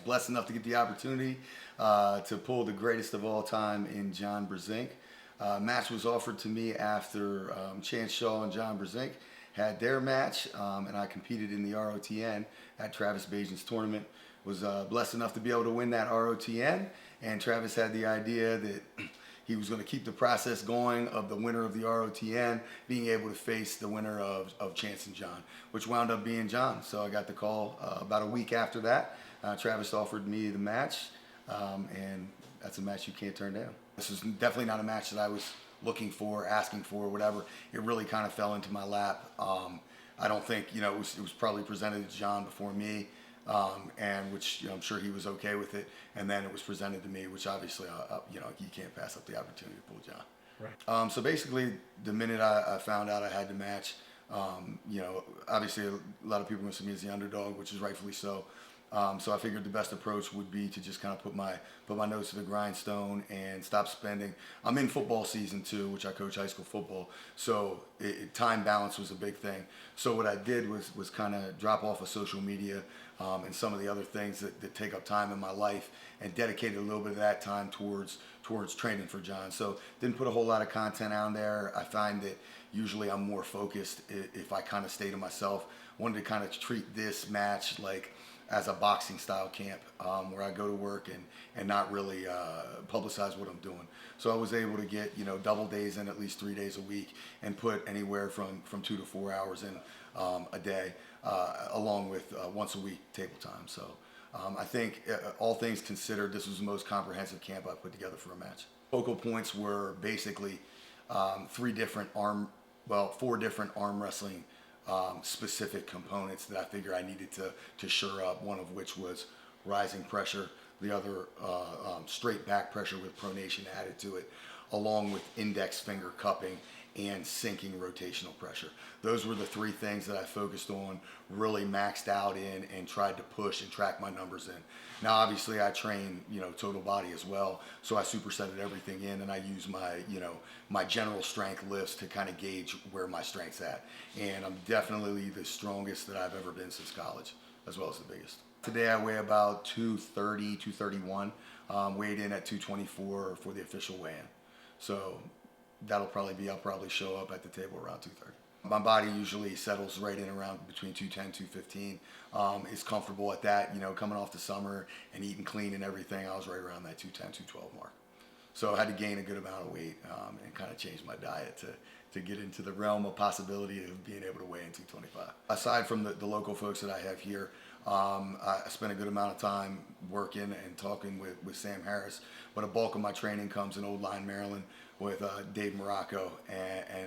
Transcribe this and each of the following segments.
Blessed enough to get the opportunity to pull the greatest of all time in John Brzenk. Match was offered to me after Chance Shaw and John Brzenk had their match, and I competed in the ROTN at Travis Bajan's tournament. Was blessed enough to be able to win that ROTN, and Travis had the idea that he was going to keep the process going of the winner of the ROTN being able to face the winner of Chance and John, which wound up being John. So I got the call about a week after that. Travis offered me the match, and that's a match you can't turn down. This was definitely not a match that I was looking for, asking for, whatever. It really kind of fell into my lap. I don't think, it was probably presented to John before me, and which I'm sure he was okay with it. And then it was presented to me, which obviously, you can't pass up the opportunity to pull John. Right. So basically, the minute I found out I had the match, obviously a lot of people are going to see me as the underdog, which is rightfully so. So I figured the best approach would be to just kind of put my nose to the grindstone and stop spending. I'm in football season too, which I coach high school football, so time balance was a big thing. So what I did was kind of drop off of social media and some of the other things that take up time in my life, and dedicated a little bit of that time towards training for John. So didn't put a whole lot of content out there. I find that usually I'm more focused if I kind of stay to myself. Wanted to kind of treat this match like as a boxing style camp, where I go to work and not really publicize what I'm doing. So I was able to get double days in, at least 3 days a week, and put anywhere from 2 to 4 hours in a day, along with once a week table time. So I think all things considered, this was the most comprehensive camp I put together for a match. Focal points were basically 4 different arm wrestling specific components that I figure I needed to shore up, one of which was rising pressure, the other straight back pressure with pronation added to it, along with index finger cupping and sinking rotational pressure. Those were the 3 things that I focused on, really maxed out in, and tried to push and track my numbers in. Now obviously I train total body as well, so I supersetted everything in, and I use my general strength lifts to kind of gauge where my strength's at. And I'm definitely the strongest that I've ever been since college, as well as the biggest. Today I weigh about 230, 231, weighed in at 224 for the official weigh-in. So I'll probably show up at the table around 230. My body usually settles right in around between 210, 215. It's comfortable at that, coming off the summer and eating clean and everything, I was right around that 210, 212 mark. So I had to gain a good amount of weight and kind of change my diet to get into the realm of possibility of being able to weigh in 225. Aside from the local folks that I have here, I spent a good amount of time working and talking with Sam Harris, but a bulk of my training comes in Old Line, Maryland, with Dave Morocco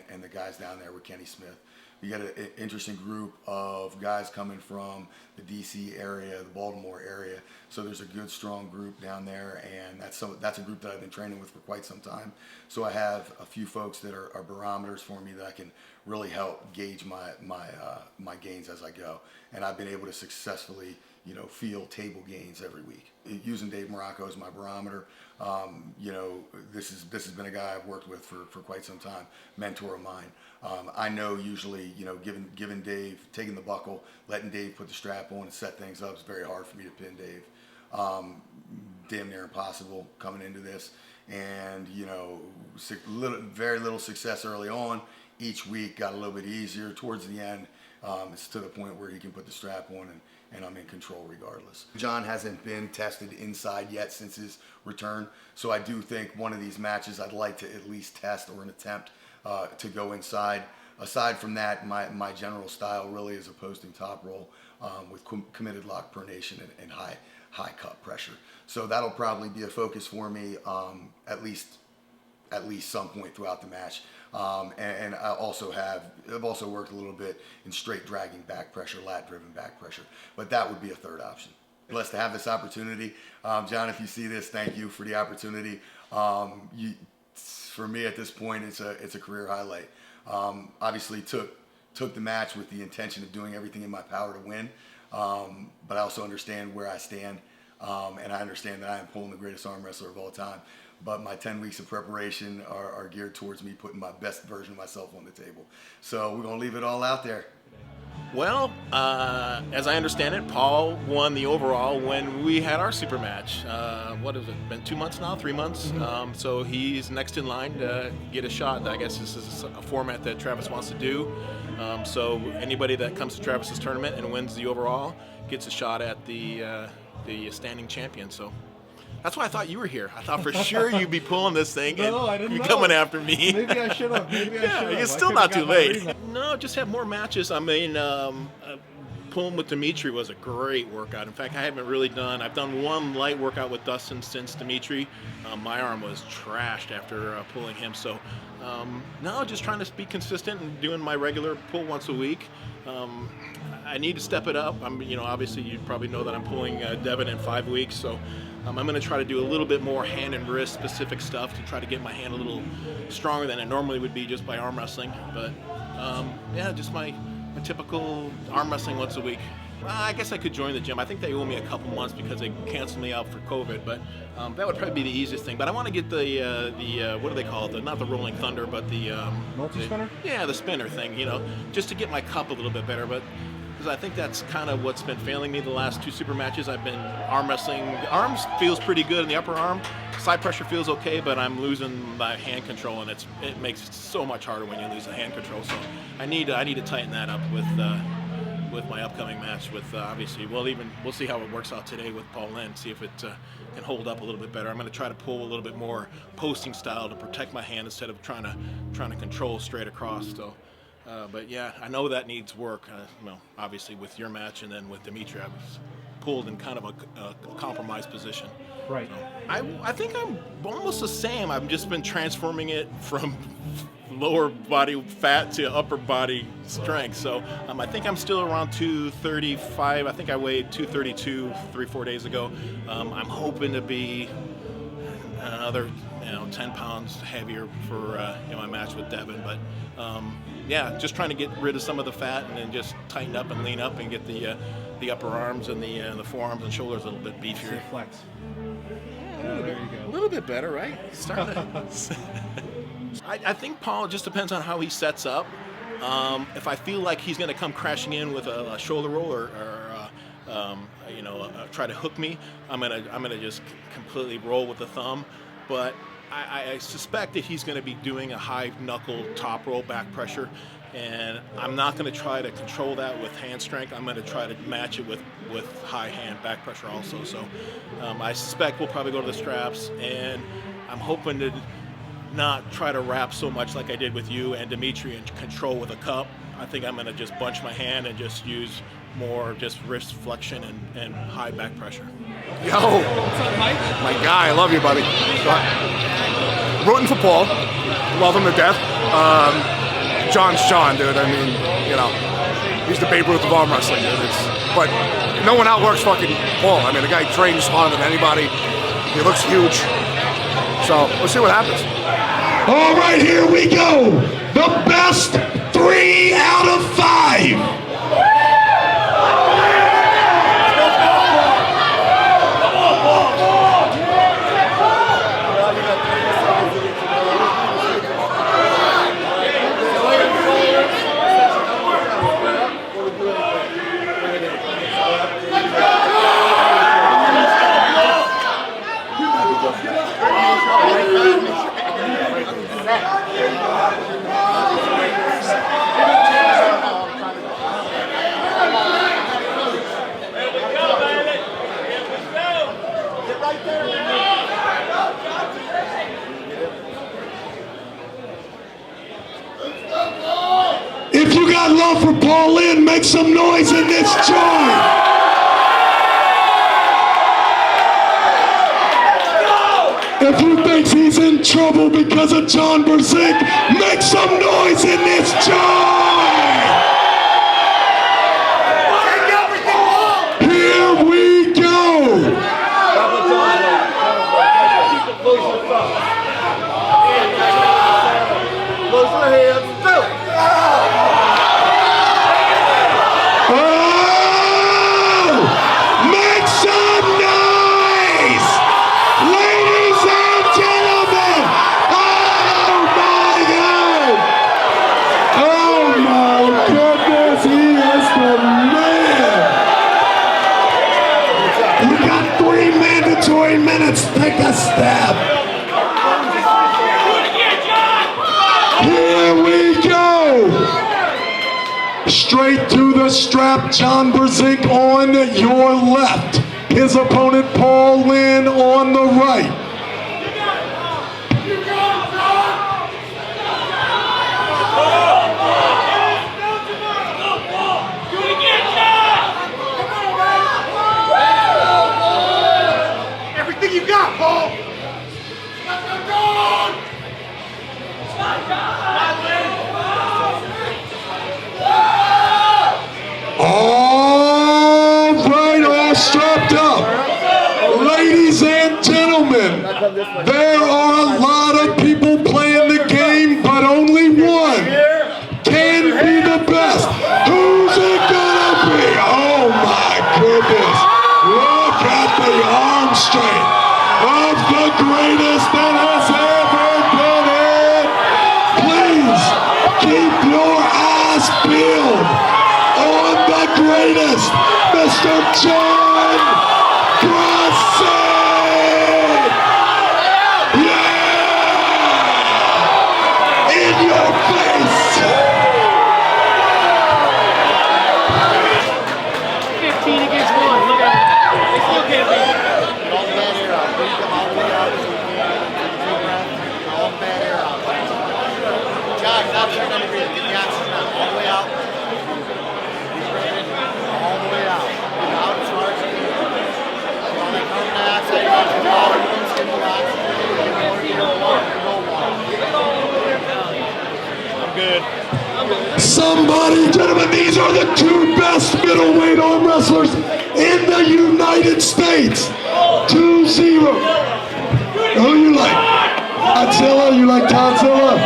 and the guys down there with Kenny Smith. We got an interesting group of guys coming from the DC area, the Baltimore area. So there's a good, strong group down there, and that's a group that I've been training with for quite some time. So I have a few folks that are barometers for me that I can really help gauge my gains as I go. And I've been able to successfully feel table gains every week. Using Dave Morocco as my barometer, this has been a guy I've worked with for quite some time, mentor of mine. I know usually, giving Dave, taking the buckle, letting Dave put the strap on and set things up is very hard for me to pin Dave. Damn near impossible coming into this, and very little success early on. Each week got a little bit easier. Towards the end, it's to the point where he can put the strap on and I'm in control regardless. John hasn't been tested inside yet since his return, so I do think one of these matches I'd like to at least test or an attempt to go inside. Aside from that, my general style really is a posting top roll with committed lock pronation and high cut pressure. So that'll probably be a focus for me at least some point throughout the match. And I've also worked a little bit in straight dragging back pressure, lat driven back pressure, but that would be a third option. Blessed to have this opportunity. John, if you see this, thank you for the opportunity. For me at this point, it's a career highlight. Obviously took the match with the intention of doing everything in my power to win, but I also understand where I stand, and I understand that I am pulling the greatest arm wrestler of all time. But my 10 weeks of preparation are geared towards me putting my best version of myself on the table. So we're going to leave it all out there. Well, as I understand it, Paul won the overall when we had our super match. What has it been, 2 months now, 3 months? Mm-hmm. So he's next in line to get a shot. I guess this is a format that Travis wants to do. So anybody that comes to Travis's tournament and wins the overall gets a shot at the standing champion. So that's why I thought you were here. I thought for sure you'd be pulling this thing and I didn't know. coming after me. Maybe I should have. It's still not too late. No, just have more matches. I mean, pulling with Dimitri was a great workout. In fact, I've done one light workout with Dustin since Dimitri. My arm was trashed after pulling him. So now just trying to be consistent and doing my regular pull once a week. I need to step it up. Obviously you probably know that I'm pulling Devin in 5 weeks. So I'm going to try to do a little bit more hand and wrist specific stuff to try to get my hand a little stronger than it normally would be just by arm wrestling. But just my typical arm wrestling once a week. I guess I could join the gym. I think they owe me a couple months because they canceled me out for COVID, but that would probably be the easiest thing. But I want to get the what do they call it? Not the Rolling Thunder, but the multi-spinner? The spinner thing, just to get my cup a little bit better. But because I think that's kind of what's been failing me the last 2 super matches. I've been arm wrestling. Arms feels pretty good in the upper arm. Side pressure feels okay, but I'm losing my hand control, and it makes it so much harder when you lose the hand control. So I need to tighten that up with my upcoming match with obviously. We'll see how it works out today with Paul Linn. See if it can hold up a little bit better. I'm going to try to pull a little bit more posting style to protect my hand instead of trying to control straight across. So. But yeah, I know that needs work. Obviously with your match and then with Dimitri, I was pulled in kind of a compromised position. Right. So I think I'm almost the same. I've just been transforming it from lower body fat to upper body strength. So I think I'm still around 235. I think I weighed 232 3-4 days ago. I'm hoping to be another 10 pounds heavier for my match with Devin. But just trying to get rid of some of the fat and then just tighten up and lean up and get the upper arms and the forearms and shoulders a little bit beefier. Flex. There you go. A little bit better, right? I think Paul, it just depends on how he sets up. If I feel like he's going to come crashing in with a shoulder roll or try to hook me, I'm gonna just completely roll with the thumb. But I suspect that he's going to be doing a high knuckle top roll back pressure, and I'm not going to try to control that with hand strength. I'm going to try to match it with high hand back pressure also. So I suspect we'll probably go to the straps, and I'm hoping to not try to wrap so much like I did with you and Dimitri and control with a cup. I think I'm going to just bunch my hand and just use more just wrist flexion and high back pressure. Yo, what's up, Mike? My guy, I love you, buddy. Rooting for Paul, love him to death. John's John, dude. I mean, he's the Babe Ruth of arm wrestling, dude. But no one outworks fucking Paul. I mean, the guy trains harder than anybody. He looks huge. So we'll see what happens. All right, here we go. The best 3 out of 5. If you got love for Paul Linn, make some noise in this joint. If you think he's in trouble because of John Brzenk, make some noise in this joint. Here we go. He is the take a step. Here we go. Straight to the strap, John Brzenk on your left. His opponent, Paul Linn, on the right. Everything you got, Paul. All right, all strapped up. Ladies and gentlemen, there are a lot of people playing the game, but only one can be the best. Who's it gonna be? Oh my goodness. Look at the arm strength of the greatest that has ever been in. Please keep your eyes peeled on the greatest, Mr. John Brzenk! Yeah! In your face! 15 against 1. Look at it. They still can't beat it. All bad air out. Bring them all the way out. All bad air out. Josh, stop trying to breathe. Get the oxygen out. All the way out. All the way out. Get out as far as you can. All that carbon dioxide, you can all the rooms, get the oxygen. I'm good. Somebody, gentlemen, these are the two best middleweight arm wrestlers in the United States. 2-0. Who you like? Godzilla? You like Godzilla?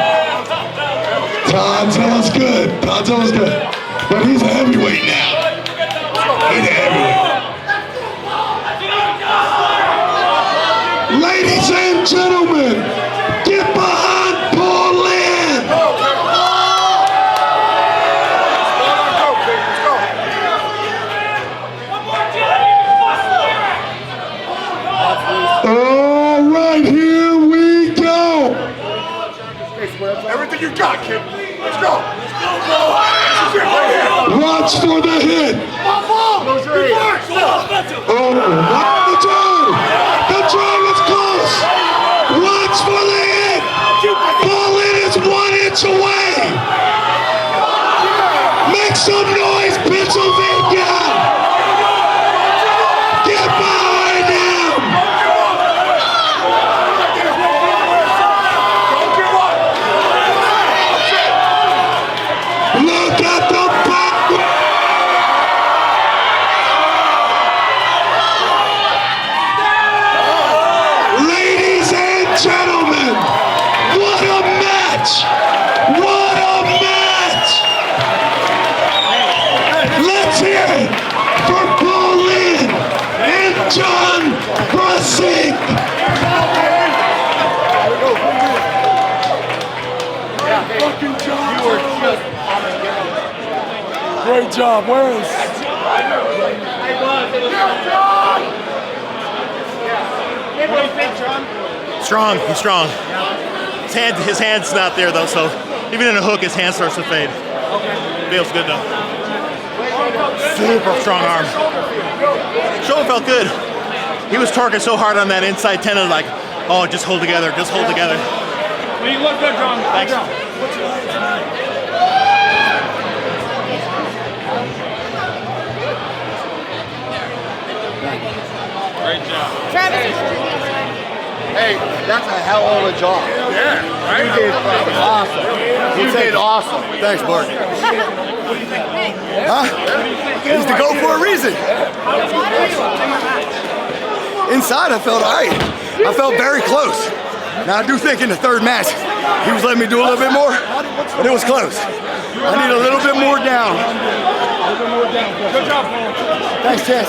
Godzilla's good. Godzilla's good. But he's a heavyweight now. He's a heavyweight. Ladies and gentlemen, get behind Paul Linn. All right, here we go. Everything you got, kid. Let's go. Watch for the hit. Oh, what the drive? The drive is close. Watch for the hit. Paul Linn is 1 inch away. Make some noise, Pennsylvania. Get behind him. Look at the back. Ladies and gentlemen, what a match! What a match! Let's hear it for Paul Linn and John Brzenk. Great job. Where is? Strong, he's strong. His hand's not there though, so even in a hook, his hand starts to fade. Feels good though. Super strong arm. Shoulder felt good. He was torquing so hard on that inside tendon, like, oh, just hold together, just hold together. Well, you look good, John. Thanks. Great job. Hey, that's a hell of a job. Yeah, right? You did awesome. You did awesome. Thanks, Bart. Huh? He's the GOAT for a reason. Inside, I felt all right. I felt very close. Now, I do think in the third match, he was letting me do a little bit more, but it was close. I need a little bit more down. Good job, Paul. Thanks, Chess.